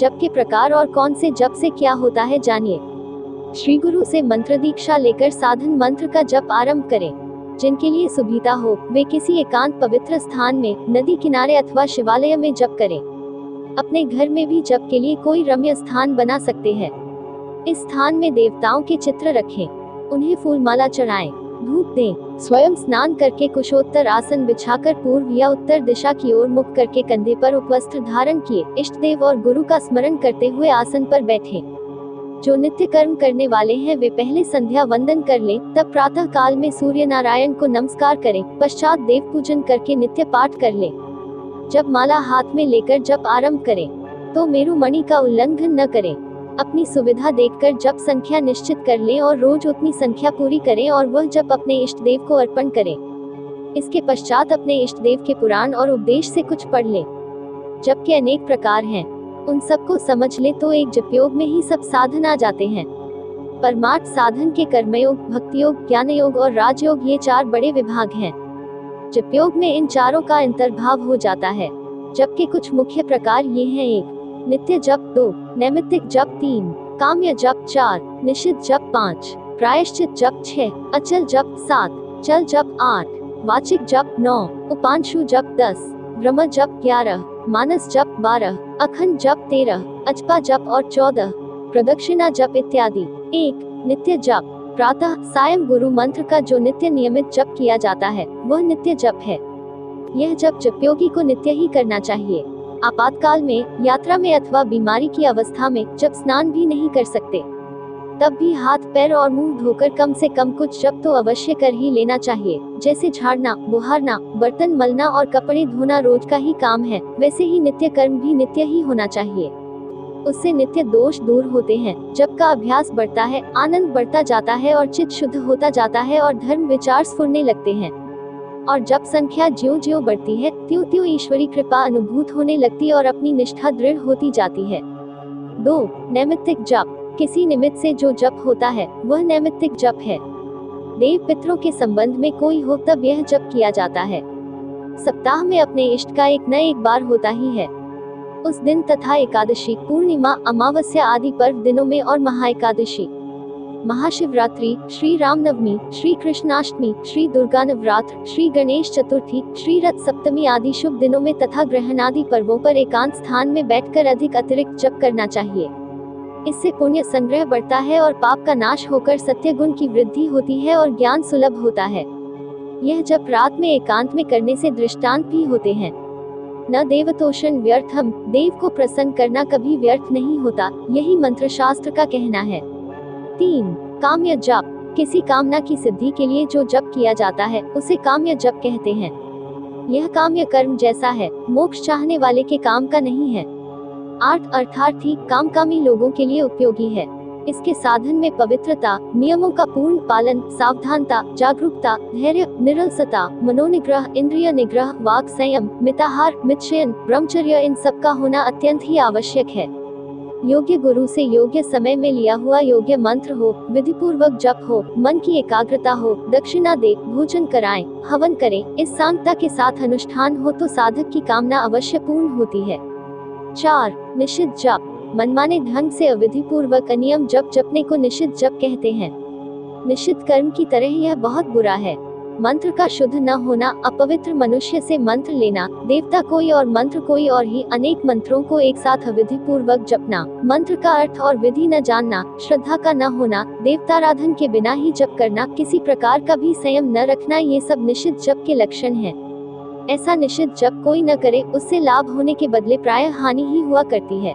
जप के प्रकार और कौन से जप से क्या होता है जानिए। श्री गुरु से मंत्र दीक्षा लेकर साधन मंत्र का जप आरंभ करें। जिनके लिए सुविधा हो वे किसी एकांत पवित्र स्थान में, नदी किनारे अथवा शिवालय में जप करें। अपने घर में भी जप के लिए कोई रम्य स्थान बना सकते हैं। इस स्थान में देवताओं के चित्र रखें, उन्हें फूल माला चढ़ाएं, धूप दें। स्वयं स्नान करके कुशोत्तर आसन बिछाकर पूर्व या उत्तर दिशा की ओर मुख करके कंधे पर उपवस्त्र धारण किए इष्ट देव और गुरु का स्मरण करते हुए आसन पर बैठें। जो नित्य कर्म करने वाले हैं वे पहले संध्या वंदन कर लें, तब प्रातः काल में सूर्य नारायण को नमस्कार करें, पश्चात देव पूजन करके नित्य पाठ कर लें। जब माला हाथ में लेकर जप आरंभ करें तो मेरु मणि का उल्लंघन न करें। अपनी सुविधा देखकर जप संख्या निश्चित कर लें और रोज उतनी संख्या पूरी करें और वह जप अपने इष्ट देव को अर्पण करें। इसके पश्चात अपने इष्ट देव के पुराण और उपदेश से कुछ पढ़ लें। जप के अनेक प्रकार हैं, उन सबको समझ ले तो एक जपयोग में ही सब साधन आ जाते हैं। परमार्थ साधन के कर्मयोग, भक्ति योग, ज्ञान योग और राजयोग ये 4 बड़े विभाग हैं। जपयोग में इन चारों का अंतर्भाव हो जाता है। जप के कुछ मुख्य प्रकार ये हैं: 1. नित्य जप 2, नैमित्तिक जप 3, काम्य जप 4, निषिद्ध जप 5, प्रायश्चित जप 6, अचल जप 7, चल जप 8, वाचिक जप 9, उपांशु जप 10, ब्रह्म जप 11, मानस जप 12, अखंड जप 13, अजपा जप और 14, प्रदक्षिणा जप इत्यादि। 1. नित्य जप प्रातः सायं गुरु मंत्र का जो नित्य नियमित जप किया जाता है वह नित्य जप है। यह जप जपयोगी को नित्य ही करना चाहिए। आपातकाल में, यात्रा में अथवा बीमारी की अवस्था में जब स्नान भी नहीं कर सकते तब भी हाथ पैर और मुंह धोकर कम से कम कुछ जप तो अवश्य कर ही लेना चाहिए। जैसे झाड़ना, बुहारना, बर्तन मलना और कपड़े धोना रोज का ही काम है, वैसे ही नित्य कर्म भी नित्य ही होना चाहिए। उससे नित्य दोष दूर होते हैं। जप का अभ्यास बढ़ता है, आनंद बढ़ता जाता है और चित्त शुद्ध होता जाता है और धर्म विचार स्फुरने लगते हैं। और जप संख्या ज्यों-ज्यों बढ़ती है त्यों-त्यों ईश्वरी कृपा अनुभूत होने लगती और अपनी निष्ठा दृढ़ होती जाती है। 2. नैमित्तिक जप किसी निमित्त से जो जप होता है वह नैमित्तिक जप है। देव पितरों के संबंध में कोई हो तब यह जप किया जाता है। सप्ताह में अपने इष्ट का एक न एक बार होता ही है। उस दिन तथा एकादशी, पूर्णिमा, अमावस्या आदि पर्व दिनों में और महाएकादशी, महाशिवरात्रि, श्री रामनवमी, श्री कृष्णाष्टमी, श्री दुर्गा नवरात्र, श्री गणेश चतुर्थी, श्री रथ सप्तमी आदि शुभ दिनों में तथा ग्रहण आदि पर्वों पर एकांत स्थान में बैठकर अधिक अतिरिक्त जप करना चाहिए। इससे पुण्य संग्रह बढ़ता है और पाप का नाश होकर सत्य गुण की वृद्धि होती है और ज्ञान सुलभ होता है। यह जप रात में एकांत में करने से दृष्टांत भी होते हैं। न देवतोषण व्यर्थम, देव को प्रसन्न करना कभी व्यर्थ नहीं होता, यही मंत्र शास्त्र का कहना है। 3. काम्य जप किसी कामना की सिद्धि के लिए जो जप किया जाता है उसे काम्य जप कहते हैं। यह काम्य कर्म जैसा है, मोक्ष चाहने वाले के काम का नहीं है। अर्थार्थी कामकामी लोगों के लिए उपयोगी है। इसके साधन में पवित्रता, नियमों का पूर्ण पालन, सावधानता, जागरूकता, धैर्य, निरलसता, मनोनिग्रह, इंद्रिय निग्रह, वाक संयम, मिताहार, मितशयन, ब्रह्मचर्य इन सब का होना अत्यंत ही आवश्यक है। योग्य गुरु से योग्य समय में लिया हुआ योग्य मंत्र हो, विधि पूर्वक जप हो, मन की एकाग्रता हो, दक्षिणा दे, भोजन कराएं, हवन करें, इस सांगता के साथ अनुष्ठान हो तो साधक की कामना अवश्य पूर्ण होती है। 4. निषिद्ध जप मनमाने ढंग से अविधि पूर्वक अनियम जप जपने को निषिद्ध जप कहते हैं। निषिद्ध कर्म की तरह यह बहुत बुरा है। मंत्र का शुद्ध न होना, अपवित्र मनुष्य से मंत्र लेना, देवता कोई और मंत्र कोई और ही अनेक मंत्रों को एक साथ अविधि पूर्वक जपना, मंत्र का अर्थ और विधि न जानना, श्रद्धा का न होना, देवताराधन के बिना ही जप करना, किसी प्रकार का भी संयम न रखना, ये सब निषिद्ध जप के लक्षण हैं। ऐसा निषिद्ध जप कोई न करे, उससे लाभ होने के बदले प्रायः हानि ही हुआ करती है।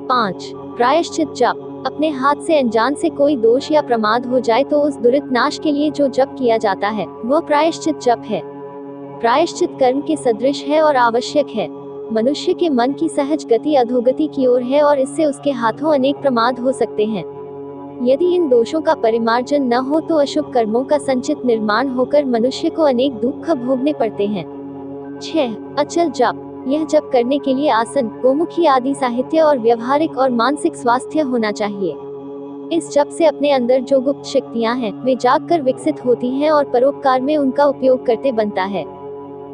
5. प्रायश्चित जप अपने हाथ से अनजान से कोई दोष या प्रमाद हो जाए तो उस दुरित नाश के लिए जो जप किया जाता है वह प्रायश्चित जप है। प्रायश्चित कर्म के सदृश है और आवश्यक है। मनुष्य के मन की सहज गति अधोगति की ओर है और इससे उसके हाथों अनेक प्रमाद हो सकते हैं। यदि इन दोषों का परिमार्जन न हो तो अशुभ कर्मों का संचित निर्माण होकर मनुष्य को अनेक दुख भोगने पड़ते हैं। 6. अचल जप यह जप करने के लिए आसन, गोमुखी आदि साहित्य और व्यवहारिक और मानसिक स्वास्थ्य होना चाहिए। इस जप से अपने अंदर जो गुप्त शक्तियां हैं वे जागकर विकसित होती हैं और परोपकार में उनका उपयोग करते बनता है।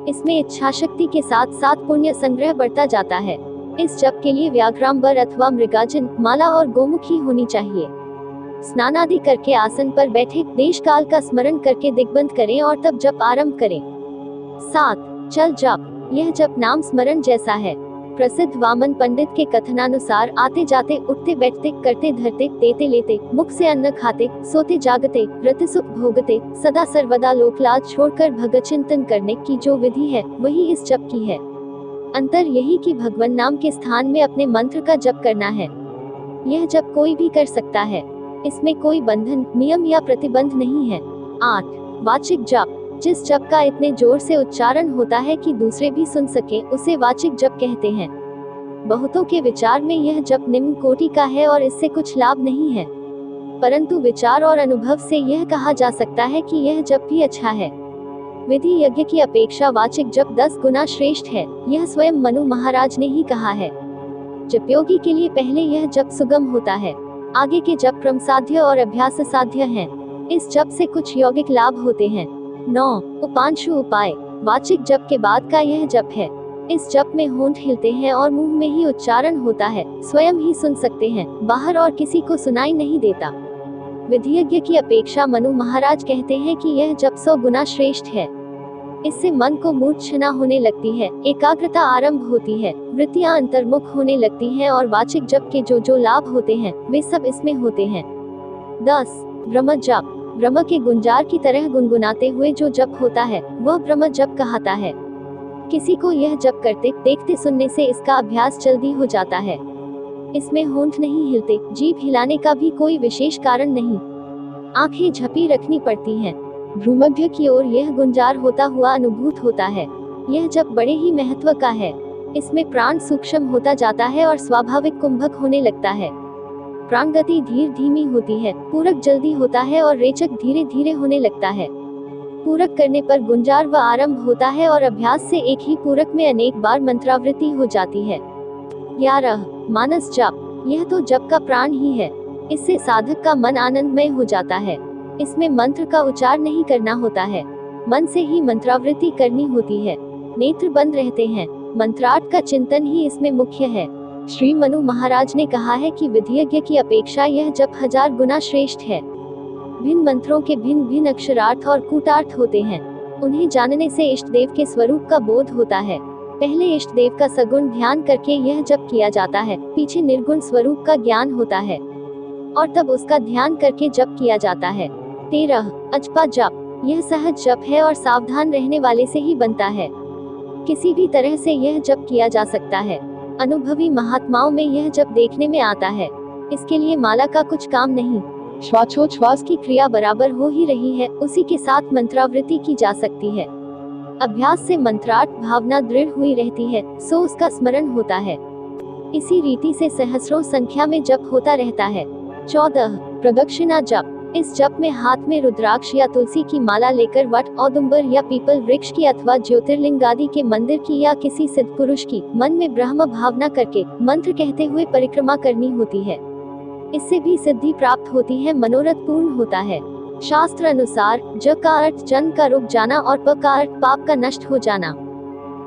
इसमें इच्छा शक्ति के साथ साथ पुण्य संग्रह बढ़ता जाता है। इस जप के लिए व्याघ्रांबर अथवा मृगाजन, माला और गोमुखी होनी चाहिए। स्नान आदि करके आसन पर बैठे देश काल का स्मरण करके दिग्बंध करें और तब जप आरंभ करें। 7. चल जप। यह जप नाम स्मरण जैसा है। प्रसिद्ध वामन पंडित के कथनानुसार आते जाते, उठते बैठते, करते धरते, देते लेते, मुख से अन्न खाते, सोते जागते, रति सुख भोगते, सदा सर्वदा लोकलाज छोड़कर भगत चिंतन करने की जो विधि है वही इस जप की है। अंतर यही कि भगवान नाम के स्थान में अपने मंत्र का जप करना है। यह जप कोई भी कर सकता है, इसमें कोई बंधन, नियम या प्रतिबंध नहीं है। 8. वाचिक जप। जिस जप का इतने जोर से उच्चारण होता है कि दूसरे भी सुन सके उसे वाचिक जप कहते हैं। बहुतों के विचार में यह जप निम्न कोटि का है और इससे कुछ लाभ नहीं है, परंतु विचार और अनुभव से यह कहा जा सकता है कि यह जप भी अच्छा है। विधि यज्ञ की अपेक्षा वाचिक जप 10 गुना श्रेष्ठ है, यह स्वयं मनु महाराज ने ही कहा है। जपयोगी के लिए पहले यह जप सुगम होता है, आगे के जप क्रम साध्य और अभ्यास साध्य हैं। इस जप से कुछ यौगिक लाभ होते हैं। 9. उपांशु उपाय। वाचिक जप के बाद का यह जप है। इस जप में होंठ हिलते हैं और मुंह में ही उच्चारण होता है, स्वयं ही सुन सकते हैं, बाहर और किसी को सुनाई नहीं देता। विधियज्ञ की अपेक्षा मनु महाराज कहते हैं कि यह जप 100 गुना श्रेष्ठ है। इससे मन को मूर्छना होने लगती है, एकाग्रता आरंभ होती है, वृत्तियां अंतर्मुख होने लगती हैं और वाचिक जप के जो लाभ होते हैं वे सब इसमें होते हैं। 10. ब्रह्म जप। ब्रह्म के गुंजार की तरह गुनगुनाते हुए जो जप होता है वह ब्रह्म जप कहलाता है। किसी को यह जप करते देखते सुनने से इसका अभ्यास जल्दी हो जाता है। इसमें होंठ नहीं हिलते, जीभ हिलाने का भी कोई विशेष कारण नहीं, आंखें झपी रखनी पड़ती हैं। भ्रूमध्य की ओर यह गुंजार होता हुआ अनुभूत होता है। यह जप बड़े ही महत्व का है। इसमें प्राण सूक्ष्म होता जाता है और स्वाभाविक कुंभक होने लगता है। प्राण गति धीर धीमी होती है, पूरक जल्दी होता है और रेचक धीरे धीरे होने लगता है। पूरक करने पर गुंजार व आरंभ होता है और अभ्यास से एक ही पूरक में अनेक बार मंत्रावृत्ति हो जाती है। 11. मानस जप। यह तो जप का प्राण ही है। इससे साधक का मन आनंदमय हो जाता है। इसमें मंत्र का उच्चार नहीं करना होता है, मन से ही मंत्रावृत्ति करनी होती है। नेत्र बंद रहते हैं, मंत्रार्थ का चिंतन ही इसमें मुख्य है। श्री मनु महाराज ने कहा है कि विधियज्ञ की अपेक्षा यह जप 1000 गुना श्रेष्ठ है। भिन्न मंत्रों के भिन्न भिन्न अक्षरार्थ और कूटार्थ होते हैं। उन्हें जानने से इष्ट देव के स्वरूप का बोध होता है। पहले इष्ट देव का सगुण ध्यान करके यह जप किया जाता है, पीछे निर्गुण स्वरूप का ज्ञान होता है और तब उसका ध्यान करके जप किया जाता है। 13. अजपा जप। यह सहज जप है और सावधान रहने वाले से ही बनता है। किसी भी तरह से यह जप किया जा सकता है। अनुभवी महात्माओं में यह जप देखने में आता है। इसके लिए माला का कुछ काम नहीं, श्वासोच्छ्वास की क्रिया बराबर हो ही रही है, उसी के साथ मंत्रावृत्ति की जा सकती है। अभ्यास से मंत्रार्थ भावना दृढ़ हुई रहती है, सो उसका स्मरण होता है। इसी रीति से सहस्रों संख्या में जप होता रहता है। 14. प्रदक्षिणा जप। इस जप में हाथ में रुद्राक्ष या तुलसी की माला लेकर वट, औदुंबर या पीपल वृक्ष की अथवा ज्योतिर्लिंग आदि के मंदिर की या किसी सिद्ध पुरुष की मन में ब्रह्म भावना करके मंत्र कहते हुए परिक्रमा करनी होती है। इससे भी सिद्धि प्राप्त होती है, मनोरथ पूर्ण होता है। शास्त्र अनुसार ज का अर्थ जन का रुक जाना और प का अर्थ पाप का नष्ट हो जाना।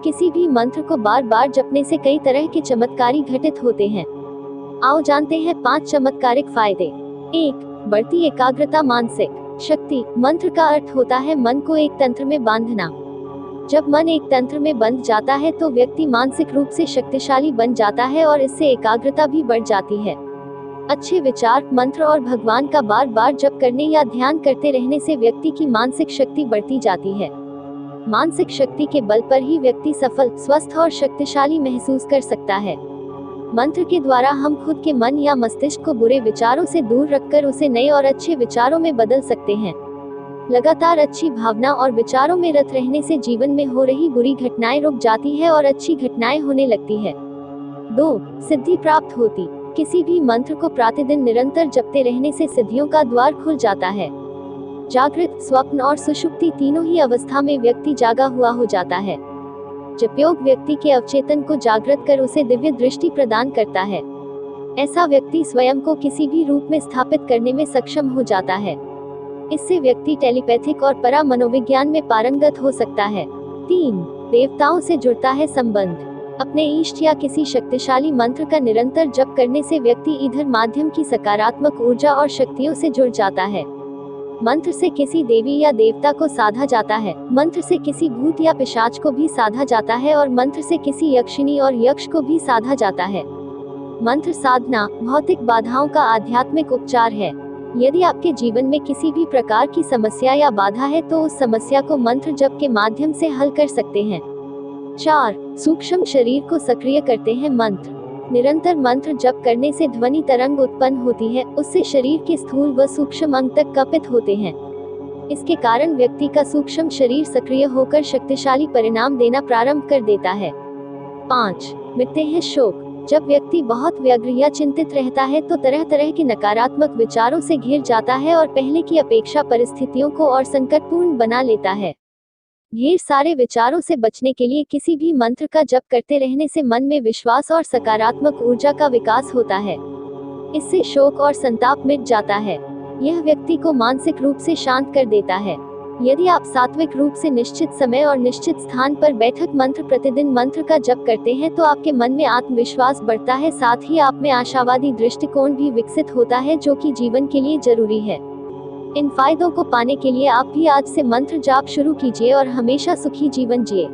किसी भी मंत्र को बार बार जपने से कई तरह के चमत्कारी घटित होते हैं। आओ जानते हैं 5 चमत्कारिक फायदे। 1. बढ़ती एकाग्रता, मानसिक शक्ति। मंत्र का अर्थ होता है मन को एक तंत्र में बांधना। जब मन एक तंत्र में बंध जाता है तो व्यक्ति मानसिक रूप से शक्तिशाली बन जाता है और इससे एकाग्रता भी बढ़ जाती है। अच्छे विचार, मंत्र और भगवान का बार बार जप करने या ध्यान करते रहने से व्यक्ति की मानसिक शक्ति बढ़ती जाती है। मानसिक शक्ति के बल पर ही व्यक्ति सफल, स्वस्थ और शक्तिशाली महसूस कर सकता है। मंत्र के द्वारा हम खुद के मन या मस्तिष्क को बुरे विचारों से दूर रखकर उसे नए और अच्छे विचारों में बदल सकते हैं। लगातार अच्छी भावना और विचारों में रत रहने से जीवन में हो रही बुरी घटनाएं रुक जाती है और अच्छी घटनाएं होने लगती है। 2. सिद्धि प्राप्त होती। किसी भी मंत्र को प्रतिदिन निरंतर जपते रहने से सिद्धियों का द्वार खुल जाता है। जागृत, स्वप्न और सुषुप्ति तीनों ही अवस्था में व्यक्ति जागा हुआ हो जाता है। जपयोग व्यक्ति के अवचेतन को जागृत कर उसे दिव्य दृष्टि प्रदान करता है। ऐसा व्यक्ति स्वयं को किसी भी रूप में स्थापित करने में सक्षम हो जाता है। इससे व्यक्ति टेलीपैथिक और परा मनोविज्ञान में पारंगत हो सकता है। 3. देवताओं से जुड़ता है संबंध। अपने इष्ट या किसी शक्तिशाली मंत्र का निरंतर जप करने से व्यक्ति ईधर माध्यम की सकारात्मक ऊर्जा और शक्तियों से जुड़ जाता है। मंत्र से किसी देवी या देवता को साधा जाता है, मंत्र से किसी भूत या पिशाच को भी साधा जाता है और मंत्र से किसी यक्षिणी और यक्ष को भी साधा जाता है। मंत्र साधना भौतिक बाधाओं का आध्यात्मिक उपचार है। यदि आपके जीवन में किसी भी प्रकार की समस्या या बाधा है तो उस समस्या को मंत्र जप के माध्यम से हल कर सकते हैं। 4. सूक्ष्म शरीर को सक्रिय करते हैं मंत्र। निरंतर मंत्र जप करने से ध्वनि तरंग उत्पन्न होती है, उससे शरीर के स्थूल व सूक्ष्म अंग तक कंपित होते हैं। इसके कारण व्यक्ति का सूक्ष्म शरीर सक्रिय होकर शक्तिशाली परिणाम देना प्रारंभ कर देता है। 5. मिटते हैं शोक। जब व्यक्ति बहुत व्यग्र या चिंतित रहता है तो तरह तरह के नकारात्मक विचारों से घिर जाता है और पहले की अपेक्षा परिस्थितियों को और संकटपूर्ण बना लेता है। ढेर सारे विचारों से बचने के लिए किसी भी मंत्र का जप करते रहने से मन में विश्वास और सकारात्मक ऊर्जा का विकास होता है। इससे शोक और संताप मिट जाता है। यह व्यक्ति को मानसिक रूप से शांत कर देता है। यदि आप सात्विक रूप से निश्चित समय और निश्चित स्थान पर बैठक मंत्र प्रतिदिन मंत्र का जप करते हैं तो आपके मन में आत्मविश्वास बढ़ता है, साथ ही आप में आशावादी दृष्टिकोण भी विकसित होता है, जो कि जीवन के लिए जरूरी है। इन फायदों को पाने के लिए आप भी आज से मंत्र जाप शुरू कीजिए और हमेशा सुखी जीवन जिए।